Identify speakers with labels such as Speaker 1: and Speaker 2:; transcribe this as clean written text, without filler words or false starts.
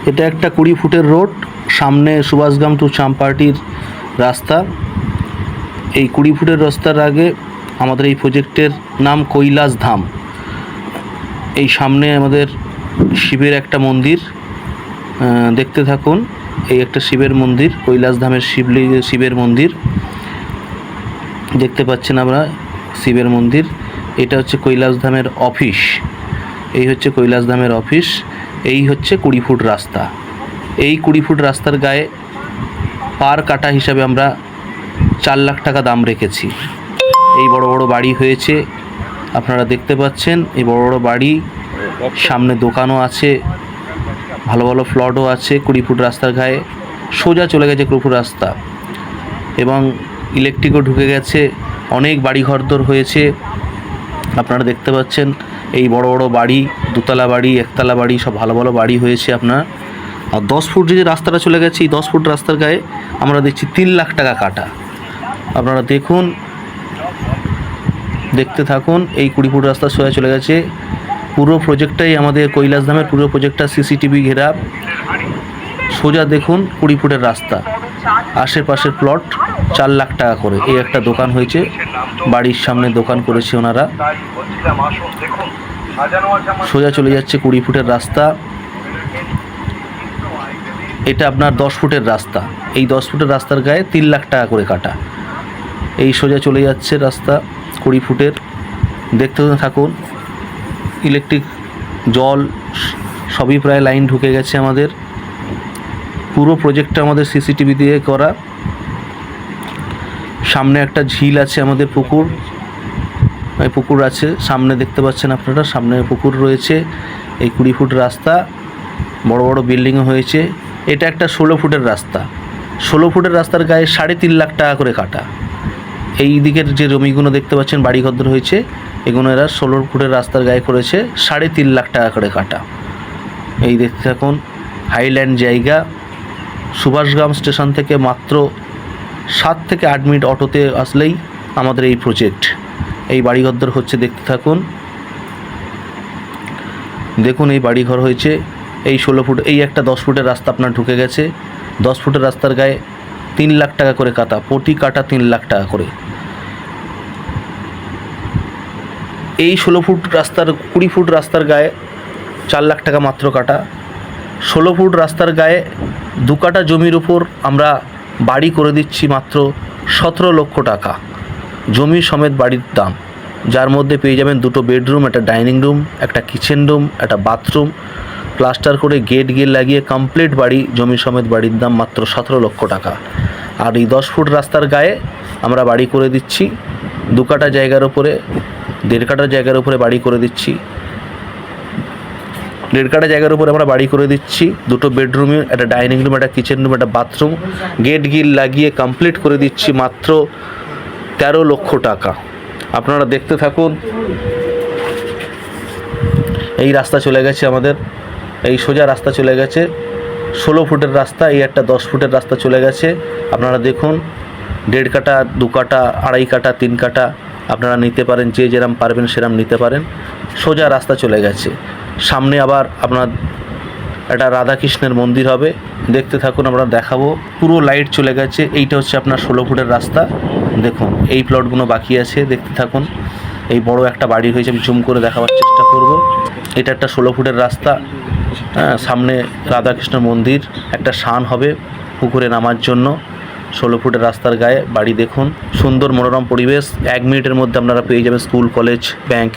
Speaker 1: এটা একটা 20 ফুটের রোড, সামনে সুভাষগ্রাম টু চাম্পাহাটির রাস্তা। এই 20 ফুটের রাস্তার আগে আমাদের এই প্রজেক্টের নাম কৈলাস ধাম। এই সামনে আমাদের শিবের একটা মন্দির, দেখতে থাকুন। এই একটা শিবের মন্দির, কৈলাস ধামের শিবের মন্দির দেখতে পাচ্ছেন আমরা, শিবের মন্দির। এটা হচ্ছে কৈলাস ধামের অফিস। এই হচ্ছে কৈলাস ধামের অফিস। এই হচ্ছে 20 ফুট রাস্তা। এই 20 ফুট রাস্তার গায়ে পার কাটা হিসাবে আমরা 4 লাখ টাকা দাম রেখেছি। এই বড় বড় বাড়ি হয়েছে, আপনারা দেখতে পাচ্ছেন। এই বড় বড় বাড়ি, সামনে দোকানও আছে, ভালো ভালো ফ্ল্যাটও আছে। 20 ফুট রাস্তার গায়ে সোজা চলে গেছে 20 ফুট রাস্তা, এবং ইলেকট্রিকও ঢুকে গেছে। অনেক বাড়ি ঘরদোর হয়েছে, আপনারা দেখতে পাচ্ছেন। এই বড় বড় বাড়ি, দুতলা বাড়ি, একতলা বাড়ি, সব ভালো ভালো বাড়ি হয়েছে আপনার। আর 10 ফুট যে রাস্তাটা চলে গেছে, এই 10 ফুট রাস্তার গায়ে আমরা দেখছি 3 লাখ টাকা কাটা। আপনারা দেখুন, দেখতে থাকুন। এই 20 ফুট রাস্তা সোজা চলে গেছে। পুরো প্রজেক্টটাই আমাদের কৈলাস ধামের পুরো প্রজেক্টটা সিসিটিভি ঘেরা। সোজা দেখুন 20 ফুটের রাস্তা, আশেপাশের প্লট 4 লাখ টাকা করে। এই একটা দোকান হয়েছে, বাড়ির সামনে দোকান করেছে ওনারা। সোজা চলে যাচ্ছে 20 ফুটের রাস্তা। এটা আপনার 10 ফুটের রাস্তা। এই 10 ফুটের রাস্তার গায়ে 3 লাখ টাকা করে কাটা। এই সোজা চলে যাচ্ছে রাস্তা 20 ফুটের, দেখতে থাকুন। ইলেকট্রিক, জল সবই প্রায় লাইন ঢুকে গেছে আমাদের। পুরো প্রজেক্টটা আমাদের সিসিটিভি দিয়ে করা। সামনে একটা ঝিল আছে আমাদের, পুকুর, পুকুর আছে সামনে, দেখতে পাচ্ছেন আপনারা, সামনে পুকুর রয়েছে। এই 20 ফুট রাস্তা, বড় বড় বিল্ডিংও হয়েছে। এটা একটা 16 ফুটের রাস্তা। 16 ফুটের রাস্তার গায়ে 3.5 লাখ টাকা করে কাটা। এই দিকের যে জমিগুলো দেখতে পাচ্ছেন বাড়িঘর হয়েছে, এগুলো এরা 16 ফুটের রাস্তার গায়ে করেছে 3.5 লাখ টাকা করে কাটা। এই দেখতে থাকুন, হাইল্যান্ড জায়গা। সুভাষগ্রাম স্টেশন থেকে মাত্র 7 থেকে 8 মিনিট অটোতে আসলেই আমাদের এই প্রজেক্ট। এই বাড়িঘর হচ্ছে, দেখতে থাকুন। দেখুন এই বাড়িঘর হয়েছে। এই 16 ফুট, এই একটা 10 ফুটের রাস্তা আপনার ঢুকে গেছে। 10 ফুটের রাস্তার গায়ে 3 লাখ টাকা করে কাটা, প্রতি কাটা 3 লাখ টাকা করে। এই 16 ফুট রাস্তার 20 ফুট রাস্তার গায়ে 4 লাখ টাকা মাত্র কাটা। 16 ফুট রাস্তার গায়ে 2 কাটা জমির উপর আমরা বাড়ি করে দিচ্ছি মাত্র 17 লক্ষ টাকা। জমি সমেত বাড়ির দাম, যার মধ্যে পেয়ে যাবেন 2টো বেডরুম, একটা ডাইনিং রুম, একটা কিচেন রুম, একটা বাথরুম, প্লাস্টার করে গেট লাগিয়ে কমপ্লিট বাড়ি। জমি সমেত বাড়ির দাম মাত্র 17 লক্ষ টাকা। আর এই 10 ফুট রাস্তার গায়ে আমরা বাড়ি করে দিচ্ছি 2 কাটা জায়গার উপরে, 1.5 কাটা জায়গার উপরে বাড়ি করে দিচ্ছি। 1.5 কাটা জায়গার উপরে আমরা বাড়ি করে দিচ্ছি। 2টো বেডরুমে, একটা ডাইনিং রুম, একটা কিচেন রুম, একটা বাথরুম, গেট লাগিয়ে কমপ্লিট করে দিচ্ছি মাত্র 13 লক্ষ টাকা। আপনারা দেখতে থাকুন। এই রাস্তা চলে গেছে আমাদের, এই সোজা রাস্তা চলে গেছে 16 ফুটের রাস্তা। এই একটা 10 ফুটের রাস্তা চলে গেছে। আপনারা দেখুন, 1.5 কাটা, 2 কাটা, 2.5 কাটা, 3 কাটা আপনারা নিতে পারেন, যে যেরম পারবেন সেরম নিতে পারেন। সোজা রাস্তা চলে গেছে। সামনে আবার আপনার একটা রাধাকৃষ্ণের মন্দির হবে, দেখতে থাকুন, আমরা দেখাবো। পুরো লাইট চলে গেছে। এইটা হচ্ছে আপনার 16 ফুটের রাস্তা। দেখুন এই প্লটগুলো বাকি আছে, দেখতে থাকুন। এই বড় একটা বাড়ি হয়েছে, আমি জুম করে দেখাবার চেষ্টা করব। এটা একটা 16 ফুটের রাস্তা। সামনে রাধাকৃষ্ণ মন্দির, একটা শান হবে পুকুরে নামার জন্য। 16 ফুটের রাস্তার গায়ে বাড়ি। দেখুন সুন্দর মনোরম পরিবেশ। 1 মিনিটের মধ্যে আপনারা পেয়ে যাবেন স্কুল, কলেজ, ব্যাংক।